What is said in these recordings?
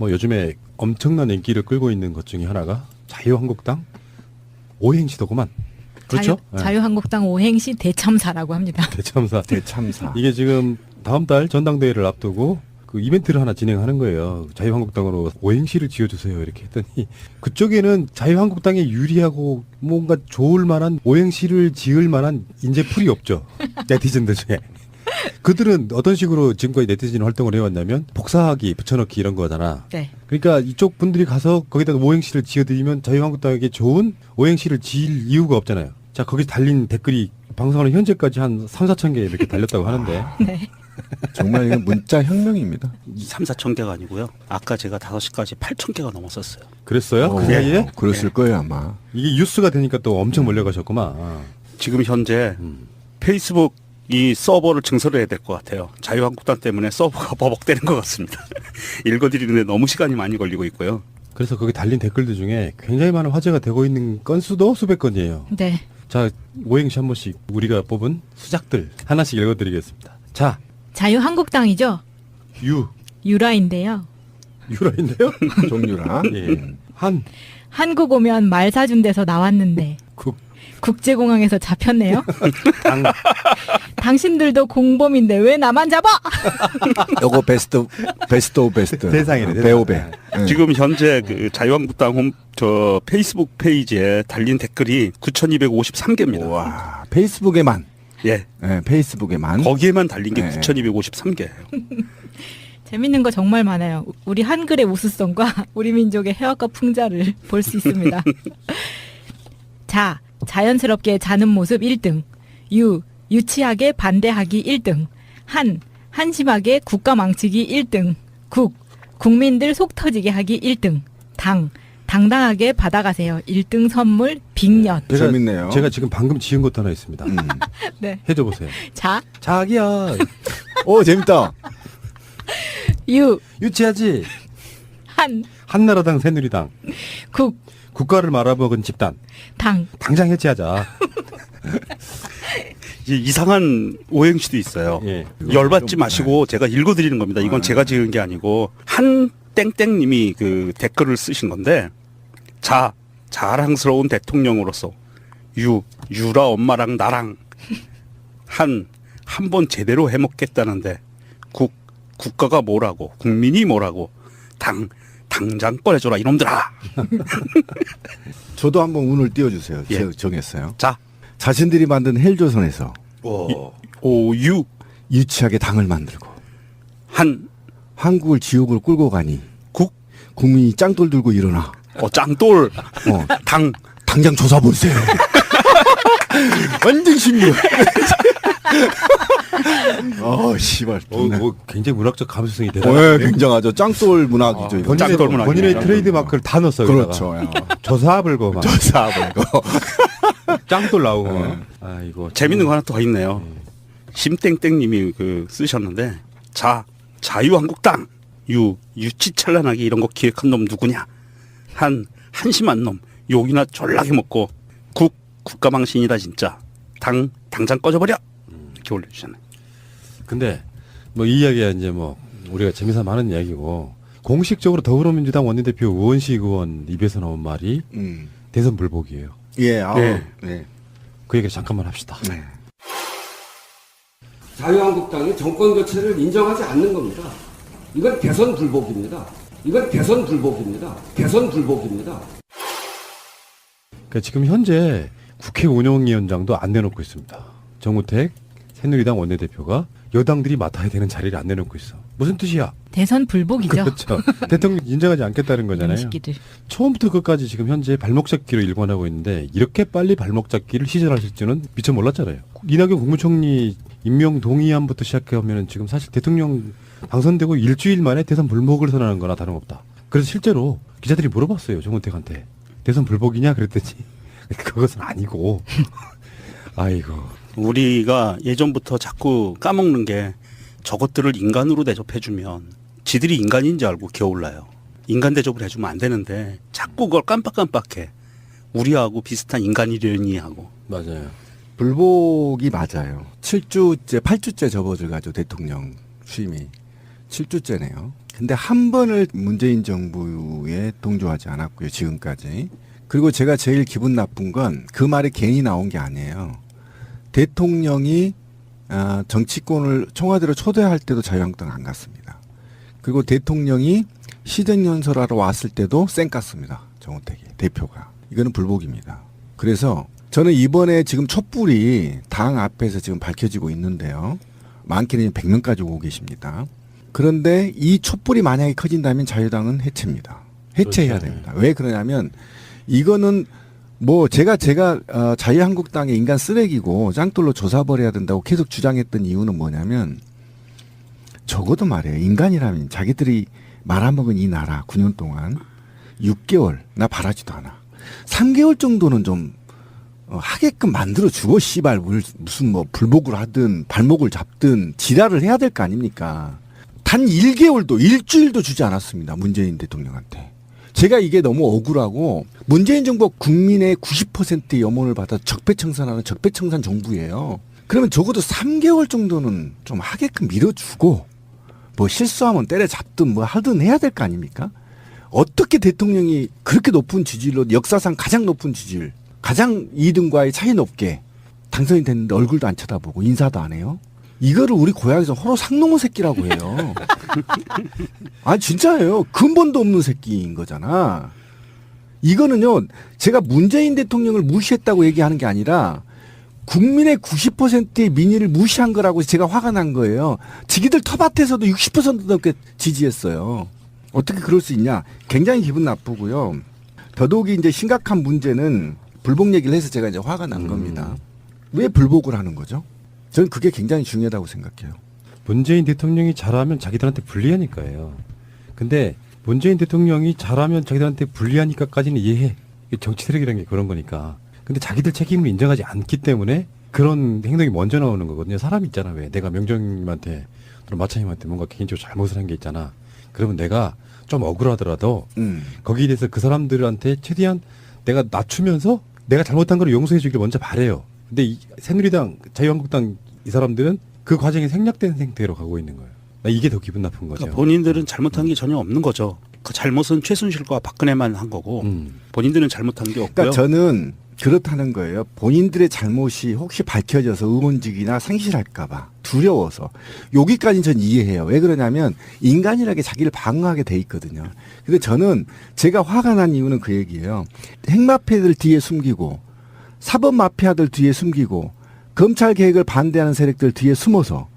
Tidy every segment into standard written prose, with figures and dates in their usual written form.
뭐 요즘에 엄청난 인기를 끌고 있는 것 중에 하나가 자유한국당 오행시더구만. 그렇죠? 자유한국당 오행시 대참사라고 합니다. 대참사. 대참사. 이게 지금 다음 달 전당대회를 앞두고 그 이벤트를 하나 진행하는 거예요. 자유한국당으로 오행시를 지어주세요. 이렇게 했더니 그쪽에는 자유한국당에 유리하고 뭔가 좋을 만한 오행시를 지을 만한 인재풀이 없죠. 네티즌들 중에. 그들은 어떤 식으로 지금까지 네티즌 활동을 해왔냐면 복사하기, 붙여넣기 이런 거잖아. 네. 그러니까 이쪽 분들이 가서 거기다 오행시를 지어드리면 자유한국당에게 좋은 오행시를 지을 이유가 없잖아요. 자, 거기 달린 댓글이 방송하는 현재까지 한 3, 4천 개 이렇게 달렸다고 하는데. 네. 정말 이건 문자 혁명입니다. 3, 4천 개가 아니고요. 아까 제가 5시까지 8천 개가 넘었었어요. 그랬어요? 그 사이에? 그랬을 거예요 아마. 이게 뉴스가 되니까 또 엄청 몰려가셨구만. 지금 현재 페이스북 이 서버를 증설해야 될 것 같아요. 자유한국당 때문에 서버가 버벅대는 것 같습니다. 읽어드리는데 너무 시간이 많이 걸리고 있고요. 그래서 거기 달린 댓글들 중에 굉장히 많은 화제가 되고 있는 건수도 수백 건이에요. 네. 자, 오행시 한 번씩 우리가 뽑은 수작들 하나씩 읽어드리겠습니다. 자, 자유한국당이죠. 유라인데요. 유라인데요? 종류라. 예. 한국 오면 말 사준 데서 나왔는데 국제공항에서 잡혔네요. 당신들도 공범인데 왜 나만 잡아? 요거 베스트 오브 베스트. 대상이네. 배우배. 지금 현재 그 자유한국당 페이스북 페이지에 달린 댓글이 9,253개입니다. 와, 페이스북에만. 예. 네, 페이스북에만. 거기에만 달린 게 네. 9,253개예요. 재밌는 거 정말 많아요. 우리 한글의 우수성과 우리 민족의 해학과 풍자를 볼 수 있습니다. 자, 자연스럽게 자는 모습 1등. 유치하게 반대하기 1등. 한심하게 국가 망치기 1등. 국민들 속 터지게 하기 1등. 당당하게 받아가세요. 1등 선물 빅년. 재밌네요. 제가 지금 방금 지은 것도 하나 있습니다. 네. 해줘 보세요. 자기야. 오, 재밌다. 유치하지. 한 한나라당 새누리당. 국 국가를 말아먹은 집단. 당장 해체하자. 이상한 오행시도 있어요. 예. 열받지 마시고 제가 읽어드리는 겁니다. 이건 제가 지은 게 아니고 한 땡땡님이 그 댓글을 쓰신 건데 자랑스러운 대통령으로서 유라 엄마랑 나랑 한 번 제대로 해먹겠다는데 국가가 뭐라고 국민이 뭐라고 당장 꺼내줘라 이놈들아. 저도 한번 운을 띄워주세요. 예. 제가 정했어요. 자, 자신들이 만든 헬조선에서 유치하게 당을 만들고 한국을 지옥으로 끌고 가니 국민이 짱돌 들고 일어나. 짱돌. 당장 조사보세요. 완전 신기해. 씨발. 굉장히 문학적 감수성이 네, 대단해요. 굉장하죠. 짱돌 문학이죠. 이거. 짱돌 문학이네요. 본인의 트레이드 마크를 다 넣었어요. 그렇죠. 조사불고 막. 조사보고. 짱돌 나오고. 이거 재밌는 거 하나 더 있네요. 심땡땡님이 쓰셨는데 자유한국당 유치찬란하게 이런 거 기획한 놈 누구냐? 한심한 놈 욕이나 졸라게 먹고 국가망신이다 진짜. 당장 꺼져버려. 이렇게 올려주잖아요. 근데 뭐 이 이야기가 이제 뭐 우리가 재미삼아 하는 이야기고 공식적으로 더불어민주당 원내대표 우원식 의원 입에서 나온 말이 대선 불복이에요. 예, 네. 그 얘기를 잠깐만 합시다. 네. 자유한국당이 정권 교체를 인정하지 않는 겁니다. 이건 대선 불복입니다. 그러니까 지금 현재 국회 운영위원장도 안 내놓고 있습니다. 정우택 새누리당 원내대표가 여당들이 맡아야 되는 자리를 안 내놓고 있어. 무슨 뜻이야? 대선 불복이죠. 그렇죠. 대통령 인정하지 않겠다는 거잖아요. 시기들. 처음부터 끝까지 지금 현재 발목 잡기로 일관하고 있는데 이렇게 빨리 발목 잡기를 시전하실 줄은 미처 몰랐잖아요. 이낙연 국무총리 임명 동의안부터 시작하면 지금 사실 대통령 당선되고 일주일 만에 대선 불복을 선언한 거나 다름없다. 그래서 실제로 기자들이 물어봤어요. 정우택한테. 대선 불복이냐 그랬더니 그것은 아니고. 아이고. 우리가 예전부터 자꾸 까먹는 게 저것들을 인간으로 대접해주면 지들이 인간인지 알고 기어올라요. 인간 대접을 해주면 안 되는데 자꾸 그걸 깜빡깜빡해. 우리하고 비슷한 인간이려니 하고. 맞아요. 불복이 맞아요. 7주째, 8주째 접어들가지고 대통령 취임이 7주째네요. 근데 한 번을 문재인 정부에 동조하지 않았고요, 지금까지. 그리고 제가 제일 기분 나쁜 건 그 말이 괜히 나온 게 아니에요. 대통령이 정치권을 청와대로 초대할 때도 자유한국당 안 갔습니다. 그리고 대통령이 시정연설하러 왔을 때도 쌩 깠습니다. 정우택이 대표가. 이거는 불복입니다. 그래서 저는 이번에 지금 촛불이 당 앞에서 지금 밝혀지고 있는데요. 많게는 100명까지 오고 계십니다. 그런데 이 촛불이 만약에 커진다면 자유당은 해체입니다. 해체해야 그렇죠. 됩니다. 왜 그러냐면 이거는 뭐 제가 자유한국당의 인간 쓰레기고 짱돌로 조사벌해야 된다고 계속 주장했던 이유는 뭐냐면 적어도 말이에요. 인간이라면 자기들이 말아먹은 이 나라 9년 동안 6개월 나 바라지도 않아. 3개월 정도는 좀 하게끔 만들어주고 씨발 무슨 뭐 불복을 하든 발목을 잡든 지랄을 해야 될 거 아닙니까. 단 1개월도 일주일도 주지 않았습니다. 문재인 대통령한테. 제가 이게 너무 억울하고 문재인 정부가 국민의 90%의 염원을 받아 적폐청산하는 적폐청산 정부예요. 그러면 적어도 3개월 정도는 좀 하게끔 밀어주고 뭐 실수하면 때려잡든 뭐 하든 해야 될 거 아닙니까? 어떻게 대통령이 그렇게 높은 지지율로 역사상 가장 높은 지지율 가장 2등과의 차이 높게 당선이 됐는데 얼굴도 안 쳐다보고 인사도 안 해요? 이거를 우리 고향에서 호로 상놈의 새끼라고 해요. 아 진짜예요. 근본도 없는 새끼인 거잖아. 이거는요. 제가 문재인 대통령을 무시했다고 얘기하는 게 아니라 국민의 90%의 민의를 무시한 거라고 제가 화가 난 거예요. 지기들 텃밭에서도 60% 넘게 지지했어요. 어떻게 그럴 수 있냐. 굉장히 기분 나쁘고요. 더더욱이 이제 심각한 문제는 불복 얘기를 해서 제가 이제 화가 난 겁니다. 왜 불복을 하는 거죠? 저는 그게 굉장히 중요하다고 생각해요. 문재인 대통령이 잘하면 자기들한테 불리하니까요. 근데 문재인 대통령이 잘하면 자기들한테 불리하니까까지는 이해해. 이게 정치 세력이라는 게 그런 거니까. 근데 자기들 책임을 인정하지 않기 때문에 그런 행동이 먼저 나오는 거거든요. 사람 있잖아. 왜 내가 명정님한테 또는 마차님한테 뭔가 개인적으로 잘못을 한 게 있잖아. 그러면 내가 좀 억울하더라도 거기에 대해서 그 사람들한테 최대한 내가 낮추면서 내가 잘못한 걸 용서해 주기를 먼저 바래요. 근데 이 새누리당, 자유한국당 이 사람들은 그 과정이 생략된 상태로 가고 있는 거예요. 나 이게 더 기분 나쁜 거죠. 그러니까 본인들은 잘못한 게 전혀 없는 거죠. 그 잘못은 최순실과 박근혜만 한 거고 본인들은 잘못한 게 없고요. 그러니까 저는 그렇다는 거예요. 본인들의 잘못이 혹시 밝혀져서 의원직이나 상실할까봐 두려워서 여기까지는 전 이해해요. 왜 그러냐면 인간이라게 자기를 방어하게 돼 있거든요. 근데 저는 제가 화가 난 이유는 그 얘기예요. 핵마피아들 뒤에 숨기고 사법마피아들 뒤에 숨기고 검찰 개혁을 반대하는 세력들 뒤에 숨어서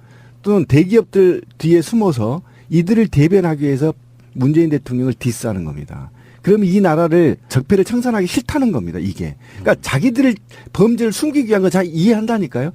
또는 대기업들 뒤에 숨어서 이들을 대변하기 위해서 문재인 대통령을 디스하는 겁니다. 그럼 이 나라를 적폐를 청산하기 싫다는 겁니다. 이게. 그러니까 자기들을 범죄를 숨기기 위한 거 잘 이해한다니까요.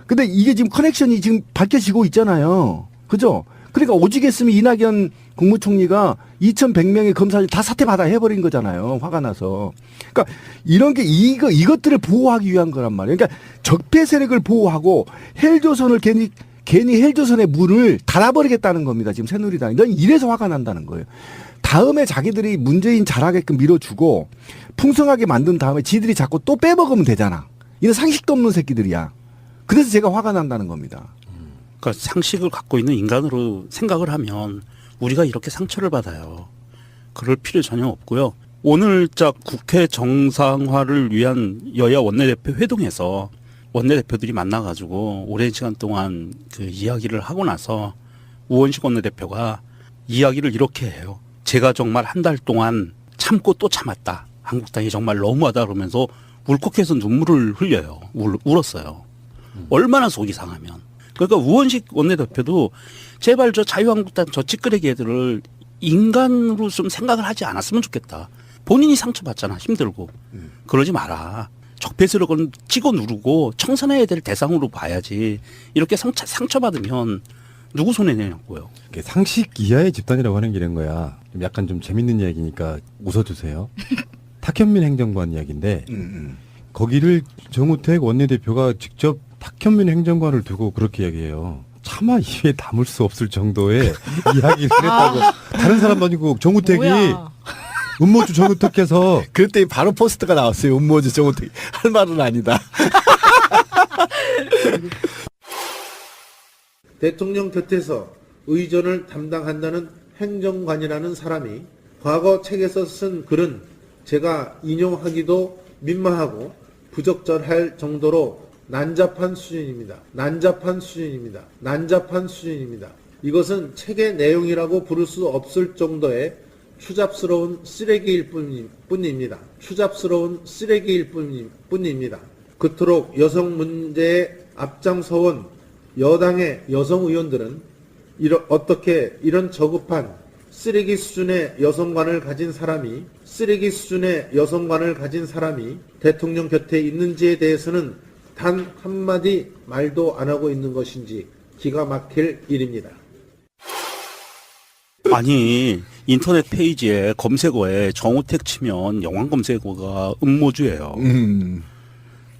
근데 이게 지금 커넥션이 지금 밝혀지고 있잖아요. 그죠? 그러니까 오직했으면 이낙연 국무총리가 2,100명의 검사를 다 사퇴받아 해버린 거잖아요. 화가 나서. 그러니까 이런 게 이것들을 보호하기 위한 거란 말이에요. 그러니까 적폐 세력을 보호하고 헬조선을 괜히 헬조선의 문을 닫아버리겠다는 겁니다. 지금 새누리당이. 넌 이래서 화가 난다는 거예요. 다음에 자기들이 문재인 잘하게끔 밀어주고 풍성하게 만든 다음에 지들이 자꾸 또 빼먹으면 되잖아. 이런 상식도 없는 새끼들이야. 그래서 제가 화가 난다는 겁니다. 그러니까 상식을 갖고 있는 인간으로 생각을 하면 우리가 이렇게 상처를 받아요. 그럴 필요 전혀 없고요. 오늘자 국회 정상화를 위한 여야 원내대표 회동에서 원내대표들이 만나가지고 오랜 시간 동안 그 이야기를 하고 나서 우원식 원내대표가 이야기를 이렇게 해요. 제가 정말 한 달 동안 참고 또 참았다. 한국당이 정말 너무하다 그러면서 울컥해서 눈물을 흘려요. 울었어요. 얼마나 속이 상하면. 그러니까 우원식 원내대표도 제발 저 자유한국당 저 찌끄레기 애들을 인간으로 좀 생각을 하지 않았으면 좋겠다. 본인이 상처받잖아. 힘들고. 그러지 마라. 적폐세력은 찍어 누르고 청산해야 될 대상으로 봐야지. 이렇게 상처받으면 누구 손해 내냐고요. 상식 이하의 집단이라고 하는 게 이런 거야. 약간 좀 재밌는 이야기니까 웃어주세요. 탁현민 행정관 이야기인데 거기를 정우택 원내대표가 직접 탁현민 행정관을 두고 그렇게 이야기해요. 차마 입에 담을 수 없을 정도의 이야기를 했다고. 다른 사람도 아니고 정우택이 뭐야. 음모주 정우택께서 그때 바로 포스트가 나왔어요. 음모주 정우택. 할 말은 아니다. 대통령 곁에서 의전을 담당한다는 행정관이라는 사람이 과거 책에서 쓴 글은 제가 인용하기도 민망하고 부적절할 정도로 난잡한 수준입니다. 이것은 책의 내용이라고 부를 수 없을 정도의 추잡스러운 쓰레기일 뿐입니다. 그토록 여성 문제에 앞장서온 여당의 여성 의원들은 어떻게 이런 저급한 쓰레기 수준의 여성관을 가진 사람이 대통령 곁에 있는지에 대해서는 단 한마디 말도 안 하고 있는 것인지 기가 막힐 일입니다. 아니 인터넷 페이지에 검색어에 정우택 치면 영화 검색어가 음모주예요.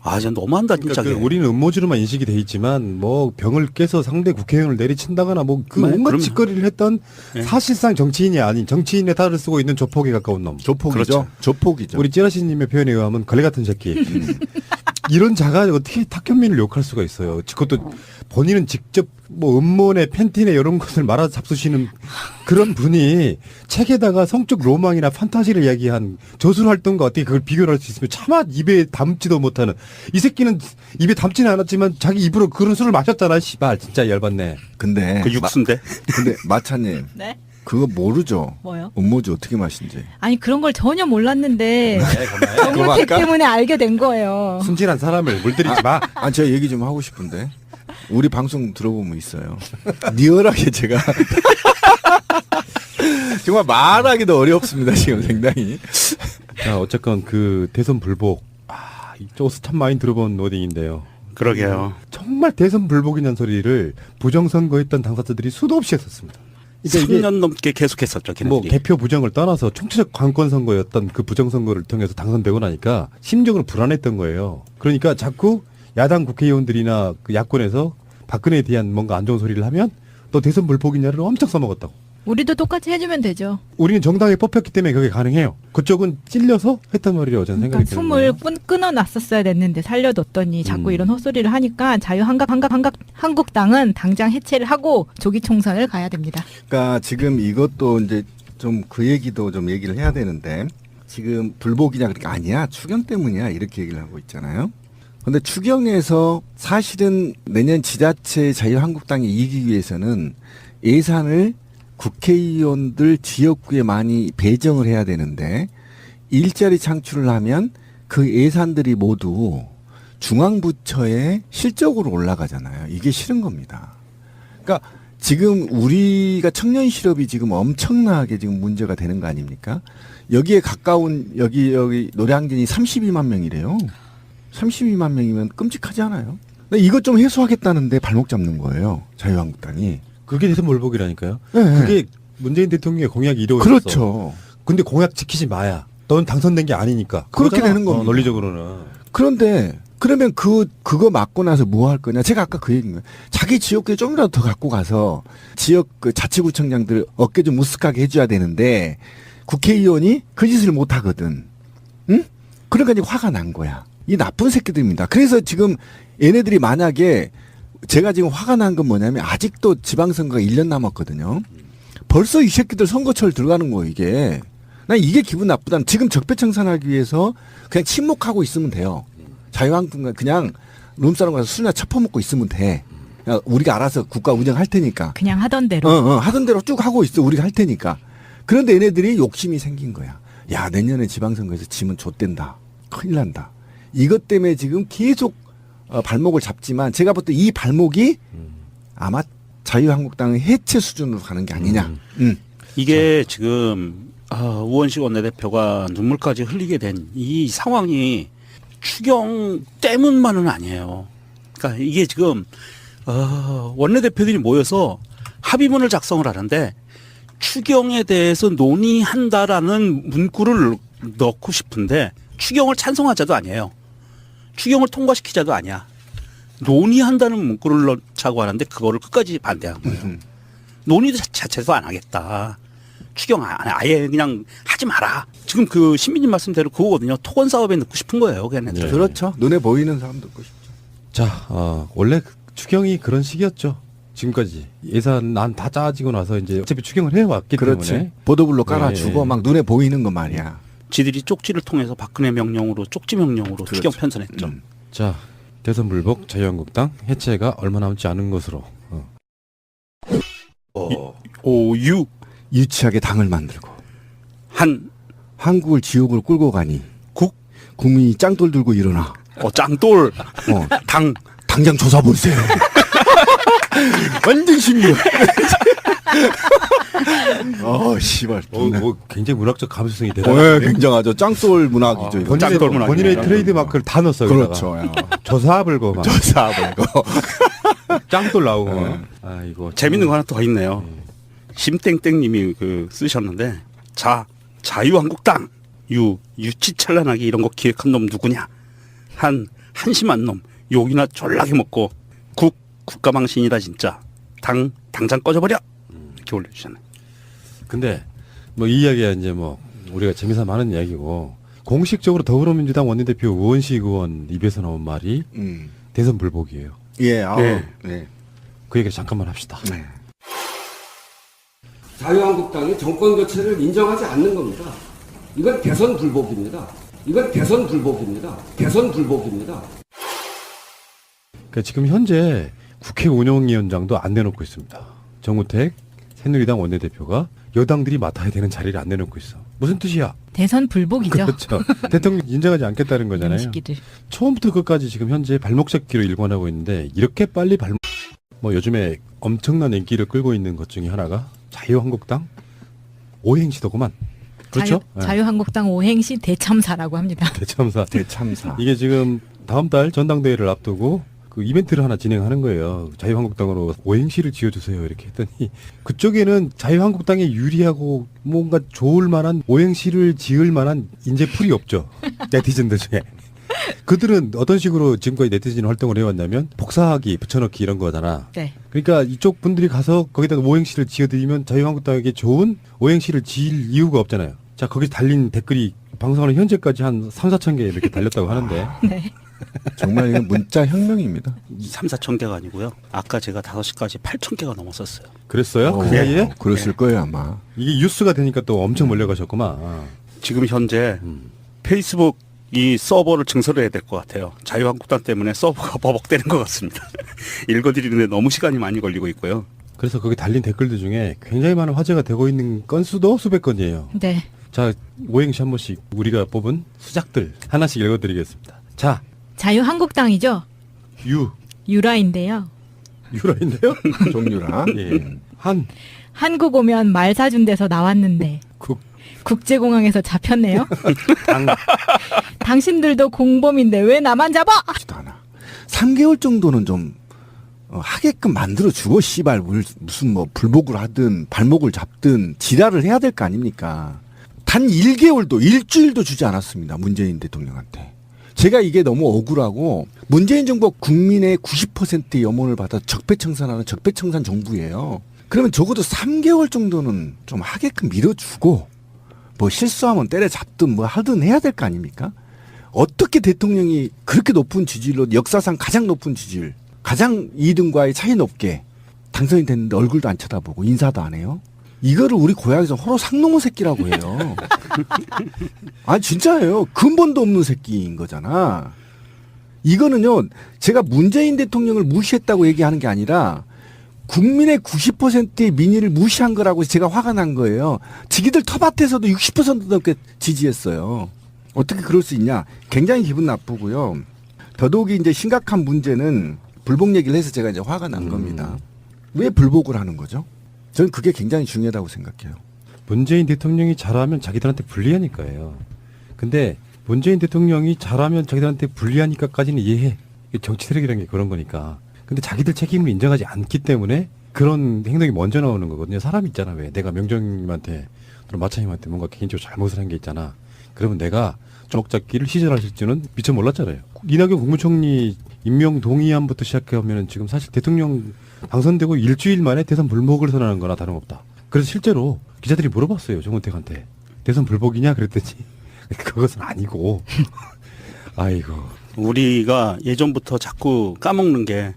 아, 진짜 너무한다 진짜. 그러니까 우리는 음모주로만 인식이 돼 있지만 뭐 병을 깨서 상대 국회의원을 내리친다거나 뭐 그 온갖 그럼- 짓거리를 했던 예. 사실상 정치인이 아닌 정치인의 탈을 쓰고 있는 조폭에 가까운 놈. 조폭이죠. 그렇죠. 조폭이죠. 우리 찌라시님의 표현에 의하면 걸레 같은 새끼. 이런 자가 어떻게 탁현민을 욕할 수가 있어요. 그것도 본인은 직접 뭐 음모네 팬티네 이런 것을 말아 잡수시는 그런 분이 책에다가 성적 로망이나 판타지를 이야기한 저술 활동과 어떻게 그걸 비교를 할 수 있으면 차마 입에 담지도 못하는 이 새끼는 입에 담지는 않았지만 자기 입으로 그런 술을 마셨잖아. 씨발 진짜 열받네. 근데 그 육수인데. 근데 마차님 네? 그거 모르죠? 뭐요? 음모주 어떻게 마신지. 아니 그런 걸 전혀 몰랐는데 그거 정우택 아까? 때문에 알게 된 거예요. 순진한 사람을 물들이지 마. 아, 제가 얘기 좀 하고 싶은데. 우리 방송 들어보면 있어요. 리얼하게 제가. 정말 말하기도 어렵습니다, 지금 상당히. 자 어쨌건 그 대선 불복. 이쪽에서 참 많이 들어본 워딩인데요. 그러게요. 정말 대선 불복이냐는 소리를 부정선거했던 당사자들이 수도 없이 했었습니다. 그러니까 이게 3년 넘게 계속했었죠. 걔네들이. 뭐 개표 부정을 떠나서 총체적 관권 선거였던 그 부정 선거를 통해서 당선되고 나니까 심적으로 불안했던 거예요. 그러니까 자꾸 야당 국회의원들이나 그 야권에서 박근혜에 대한 뭔가 안 좋은 소리를 하면 너 대선 불복이냐를 엄청 써먹었다고. 우리도 똑같이 해주면 되죠. 우리는 정당에 뽑혔기 때문에 그게 가능해요. 그쪽은 찔려서 했단 말이에요. 저는 그러니까 생각이 드는 숨을 거예요. 끊어놨었어야 됐는데 살려뒀더니 자꾸 이런 헛소리를 하니까 자유한국당은 당장 해체를 하고 조기 총선을 가야 됩니다. 그러니까 지금 이것도 이제 좀 그 얘기도 좀 얘기를 해야 되는데 지금 불복이냐 그러니까 아니야 추경 때문이야 이렇게 얘기를 하고 있잖아요. 근데 추경에서 사실은 내년 지자체 자유한국당이 이기기 위해서는 예산을 국회의원들 지역구에 많이 배정을 해야 되는데 일자리 창출을 하면 그 예산들이 모두 중앙부처에 실적으로 올라가잖아요. 이게 싫은 겁니다. 그러니까 지금 우리가 청년 실업이 지금 엄청나게 지금 문제가 되는 거 아닙니까? 여기에 가까운 여기 노량진이 32만 명이래요. 32만 명이면 끔찍하지 않아요? 근데 이것 좀 해소하겠다는데 발목 잡는 거예요. 자유한국당이. 그게 대선 불복이라니까요. 네. 그게 문재인 대통령의 공약이 이루어졌어. 그렇죠. 근데 공약 지키지 마야. 넌 당선된 게 아니니까. 그렇게 그거잖아. 되는 겁니다. 논리적으로는. 그런데 그러면 그거 맞고 나서 뭐 할 거냐? 제가 아까 그 얘기인 거예요. 자기 지역구에 좀이라도 더 갖고 가서 지역 그 자치구청장들 어깨 좀 으쓱하게 해줘야 되는데 국회의원이 그 짓을 못 하거든. 응? 그러니까 이제 화가 난 거야. 이 나쁜 새끼들입니다. 그래서 지금 얘네들이 만약에 제가 지금 화가 난 건 뭐냐면 아직도 지방선거가 1년 남았거든요. 벌써 이 새끼들 선거철 들어가는 거예요, 이게. 난 이게 기분 나쁘다. 지금 적폐청산하기 위해서 그냥 침묵하고 있으면 돼요. 자유한국당 그냥 룸사롱 가서 술이나 처퍼먹고 있으면 돼. 그냥 우리가 알아서 국가 운영할 테니까. 그냥 하던 대로. 하던 대로 쭉 하고 있어. 우리가 할 테니까. 그런데 얘네들이 욕심이 생긴 거야. 야, 내년에 지방선거에서 지면 좆된다. 큰일 난다. 이것 때문에 지금 계속 발목을 잡지만 제가 볼 때 이 발목이 아마 자유한국당의 해체 수준으로 가는 게 아니냐. 이게 지금 우원식 원내대표가 눈물까지 흘리게 된 이 상황이 추경 때문만은 아니에요. 그러니까 이게 지금 원내대표들이 모여서 합의문을 작성을 하는데 추경에 대해서 논의한다라는 문구를 넣고 싶은데 추경을 찬성하자도 아니에요. 추경을 통과시키자도 아니야. 논의한다는 문구를 넣자고 하는데 그거를 끝까지 반대한 거예요. 논의도 자체도 안 하겠다. 추경 아예 그냥 하지 마라. 지금 그 신민님 말씀대로 그거거든요. 토건 사업에 넣고 싶은 거예요. 걔네들. 네. 그렇죠. 눈에 보이는 사람 듣고 싶죠. 자, 원래 추경이 그런 식이었죠. 지금까지 예산 난 다 짜지고 나서 이제 어차피 추경을 해왔기 그렇지. 때문에 보도블록 깔아주고 네. 막 눈에 보이는 거 말이야. 지들이 쪽지를 통해서 박근혜 명령으로 쪽지 명령으로 그렇죠. 추경 편성했죠. 자 대선 불복 자유한국당 해체가 얼마 남지 않은 것으로 오유 유치하게 당을 만들고 한 한국을 지옥을 끌고 가니 국? 국민이 짱돌 들고 일어나. 짱돌 당 당장 조사 보세요. 완전 신기해. 씨발. 뭐 굉장히 문학적 감수성이 네, 대단한데 굉장하죠. 짱돌 문학이죠. 이거. 짱돌 문학이네요. 본인의 트레이드 마크를 다 넣었어요. 그렇죠. 조사 불고 막 조사 보고. 짱돌 나오고 막. 아 이거 재밌는 거 하나 더 있네요. 심땡땡님이 쓰셨는데 자유한국당 유치찬란하게 이런 거 기획한 놈 누구냐? 한심한 놈 욕이나 졸라게 먹고 국가망신이다 진짜. 당장 꺼져버려. 이렇게 올려주잖아요. 근데 뭐 이 이야기가 이제 뭐 우리가 재미삼아 하는 이야기고 공식적으로 더불어민주당 원내대표 우원식 의원 입에서 나온 말이 대선 불복이에요. 예, 네. 네. 그 얘기를 잠깐만 합시다. 네. 자유한국당이 정권 교체를 인정하지 않는 겁니다. 이건 대선 불복입니다. 이건 대선 불복입니다. 대선 불복입니다. 그러니까 지금 현재 국회 운영위원장도 안 내놓고 있습니다. 정우택 새누리당 원내대표가 여당들이 맡아야 되는 자리를 안 내놓고 있어. 무슨 뜻이야? 대선 불복이죠. 그렇죠. 대통령 인정하지 않겠다는 거잖아요. 이런 시기들. 처음부터 끝까지 지금 현재 발목 잡기로 일관하고 있는데 이렇게 빨리 뭐 요즘에 엄청난 인기를 끌고 있는 것 중에 하나가 자유한국당 오행시더구만. 그렇죠? 자유한국당 오행시 대참사라고 합니다. 대참사. 대참사. 이게 지금 다음 달 전당대회를 앞두고 그 이벤트를 하나 진행하는 거예요. 자유한국당으로 오행시를 지어주세요. 이렇게 했더니 그쪽에는 자유한국당에 유리하고 뭔가 좋을 만한 오행시를 지을 만한 인재풀이 없죠. 네티즌들 중에. 그들은 어떤 식으로 지금까지 네티즌 활동을 해왔냐면 복사하기, 붙여넣기 이런 거잖아. 네. 그러니까 이쪽 분들이 가서 거기다가 오행시를 지어드리면 자유한국당에게 좋은 오행시를 지을 이유가 없잖아요. 자, 거기 달린 댓글이 방송하는 현재까지 한 3, 4천 개 이렇게 달렸다고 하는데. 네. 정말 이건 문자 혁명입니다. 3, 4천 개가 아니고요. 아까 제가 5시까지 8천 개가 넘었었어요. 그랬어요? 그 사이에? 그랬을 거예요, 아마. 이게 뉴스가 되니까 또 엄청 몰려가셨구만. 지금 현재 페이스북 이 서버를 증설해야 될 것 같아요. 자유한국당 때문에 서버가 버벅대는 것 같습니다. 읽어드리는데 너무 시간이 많이 걸리고 있고요. 그래서 거기 달린 댓글들 중에 굉장히 많은 화제가 되고 있는 건수도 수백 건이에요. 네. 자, 오행시 한 번씩 우리가 뽑은 수작들 하나씩 읽어드리겠습니다. 자, 자유한국당이죠. 유라인데요. 유라인데요? 종류라. 예. 한국 오면 말 사준 데서 나왔는데 국제공항에서 잡혔네요. 당신들도 공범인데 왜 나만 잡아? 지도 않아. 3개월 정도는 좀 하게끔 만들어주고 씨발 무슨 뭐 불복을 하든 발목을 잡든 지랄을 해야 될 거 아닙니까? 단 1개월도 일주일도 주지 않았습니다. 문재인 대통령한테. 제가 이게 너무 억울하고 문재인 정부가 국민의 90%의 염원을 받아 적폐청산하는 적폐청산 정부예요. 그러면 적어도 3개월 정도는 좀 하게끔 밀어주고 뭐 실수하면 때려잡든 뭐 하든 해야 될 거 아닙니까? 어떻게 대통령이 그렇게 높은 지지율로 역사상 가장 높은 지지율, 가장 2등과의 차이 높게 당선이 됐는데 얼굴도 안 쳐다보고 인사도 안 해요? 이거를 우리 고향에서 호로 상놈의 새끼라고 해요. 아니 진짜예요. 근본도 없는 새끼인 거잖아. 이거는요. 제가 문재인 대통령을 무시했다고 얘기하는 게 아니라 국민의 90%의 민의를 무시한 거라고 제가 화가 난 거예요. 지기들 텃밭에서도 60% 넘게 지지했어요. 어떻게 그럴 수 있냐. 굉장히 기분 나쁘고요. 더더욱이 이제 심각한 문제는 불복 얘기를 해서 제가 이제 화가 난 겁니다. 왜 불복을 하는 거죠? 저는 그게 굉장히 중요하다고 생각해요. 문재인 대통령이 잘하면 자기들한테 불리하니까요. 근데 문재인 대통령이 잘하면 자기들한테 불리하니까까지는 이해해. 정치 세력이라는 게 그런 거니까. 근데 자기들 책임을 인정하지 않기 때문에 그런 행동이 먼저 나오는 거거든요. 사람 있잖아. 왜 내가 명정님한테 또는 마차님한테 뭔가 개인적으로 잘못을 한 게 있잖아. 그러면 내가 주먹잡기를 시전하실 줄은 미처 몰랐잖아요. 이낙연 국무총리 임명 동의안부터 시작하면은 지금 사실 대통령 당선되고 일주일 만에 대선 불복을 선언한 거나 다름없다. 그래서 실제로 기자들이 물어봤어요. 정우택한테. 대선 불복이냐 그랬더니 그것은 아니고. 아이고. 우리가 예전부터 자꾸 까먹는 게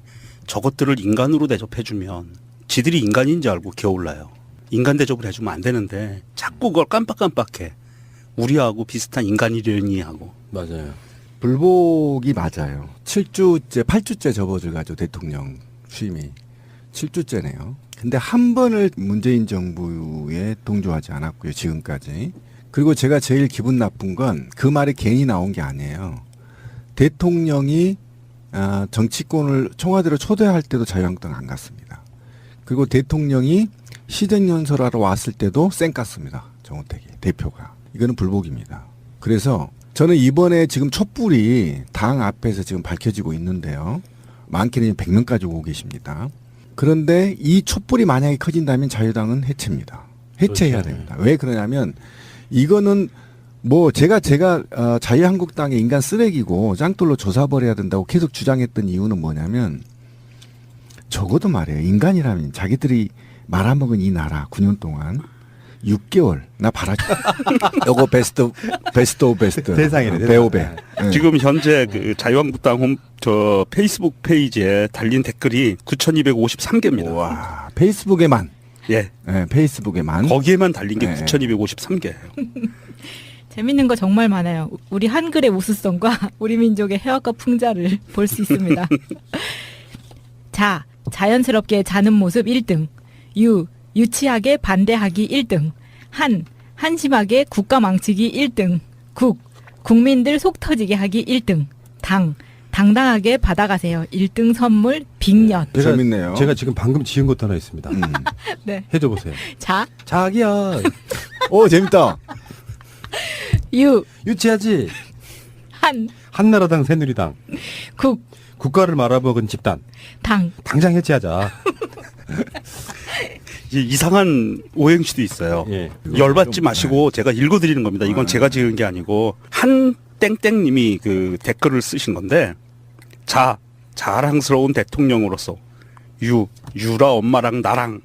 저것들을 인간으로 대접해주면 지들이 인간인지 알고 기어올라요. 인간 대접을 해주면 안 되는데 자꾸 그걸 깜빡깜빡해. 우리하고 비슷한 인간이려니 하고. 맞아요. 불복이 맞아요. 7주째, 8주째 접어들가지고 대통령 취임이 7주째네요. 근데 한 번을 문재인 정부에 동조하지 않았고요, 지금까지. 그리고 제가 제일 기분 나쁜 건 그 말이 괜히 나온 게 아니에요. 대통령이 정치권을 청와대로 초대할 때도 자유한국당 안 갔습니다. 그리고 대통령이 시정연설하러 왔을 때도 쌩 깠습니다. 정우택이 대표가. 이거는 불복입니다. 그래서 저는 이번에 지금 촛불이 당 앞에서 지금 밝혀지고 있는데요. 많게는 100명까지 오고 계십니다. 그런데 이 촛불이 만약에 커진다면 자유당은 해체입니다. 해체해야 그렇죠. 됩니다. 왜 그러냐면 이거는 뭐 제가 자유한국당의 인간 쓰레기고 짱돌로 조사벌해야 된다고 계속 주장했던 이유는 뭐냐면 적어도 말이에요. 인간이라면 자기들이 말아먹은 이 나라 9년 동안 6개월 나 봐라. 요거 베스트 오브 베스트. 대상이네, 배우배. 네. 지금 현재 그 자유한국당 저 페이스북 페이지에 달린 댓글이 9,253개입니다. 와 페이스북에만. 예. 네, 페이스북에만. 거기에만 달린 게 네. 9,253개예요. 재밌는 거 정말 많아요. 우리 한글의 우수성과 우리 민족의 해학과 풍자를 볼 수 있습니다. 자, 자연스럽게 자는 모습 1등. 유치하게 반대하기 1등. 한심하게 국가 망치기 1등. 국민들 속 터지게 하기 1등. 당당하게 받아가세요. 1등 선물 빅년. 재밌네요. 제가 지금 방금 지은 것도 하나 있습니다. 네. 해줘 보세요. 자, 자기야 오 재밌다. 유치하지. 한, 한나라당 새누리당 국, 국가를 말아먹은 집단 당장 해체하자. 이상한 오행시도 있어요. 예. 열받지 마시고 제가 읽어드리는 겁니다. 이건 제가 지은 게 아니고 한 땡땡님이 그 댓글을 쓰신 건데 자랑스러운 대통령으로서 유라 엄마랑 나랑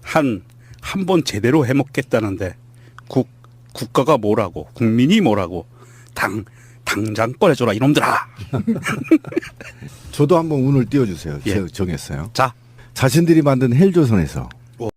한 번 제대로 해먹겠다는데 국가가 뭐라고 국민이 뭐라고 당장 꺼내줘라 이놈들아. 저도 한번 운을 띄워주세요. 예. 정했어요. 자 자신들이 만든 헬조선에서